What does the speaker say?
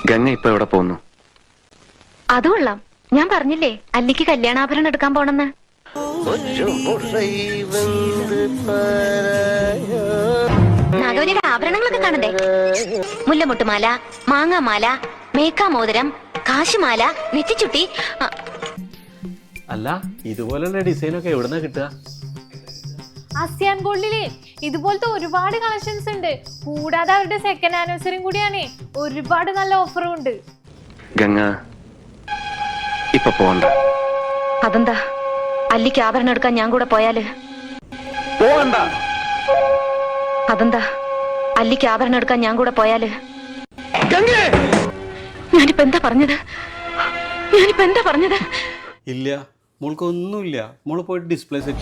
ഗംഗ ഇപ്പൊ എവിടെ പോകുന്നു? അത് കൊള്ളാം. ഞാൻ പറഞ്ഞില്ലേ അല്ലിക്ക് കല്യാണാഭരണം എടുക്കാൻ പോണെന്ന്. നാഗവനിയുടെ ആഭരണങ്ങളൊക്കെ കാണണ്ടേ? മുല്ലമുട്ടുമാല, മാങ്ങാമാല, മേക്കാമോതിരം, കാശുമാല, നെറ്റിച്ചുട്ടി. അല്ല, ഇതുപോലുള്ള ഡിസൈനൊക്കെ എവിടുന്നാ കിട്ടുക? ആസിയാൻ ഗോൾഡില് ഇതുപോലത്തെ ഒരുപാട് കളക്ഷൻസ് ഉണ്ട്. കൂടാതെ അവരുടെ സെക്കൻഡ് ആനിവേഴ്സറിയും കൂടിയാണ്. ഒരുപാട് നല്ല ഓഫറും ഉണ്ട്. ഗംഗ ഇപ്പൊ പോണ്ട. അതെന്താ? അല്ലിക്ക് ആഭരണം എടുക്കാൻ ഞാൻ കൂടെ പോയാല്? പോകണ്ട. അതെന്താ? അല്ലിക്ക് ആഭരണം എടുക്കാൻ ഞാൻ കൂടെ പോയാല്? ഞാനിപ്പോ എന്താ പറഞ്ഞത്? ഇല്ല, മോൾക്കൊന്നുമില്ല. മോള് പോയിട്ട് ഡിസ്പ്ലേ സെറ്റ്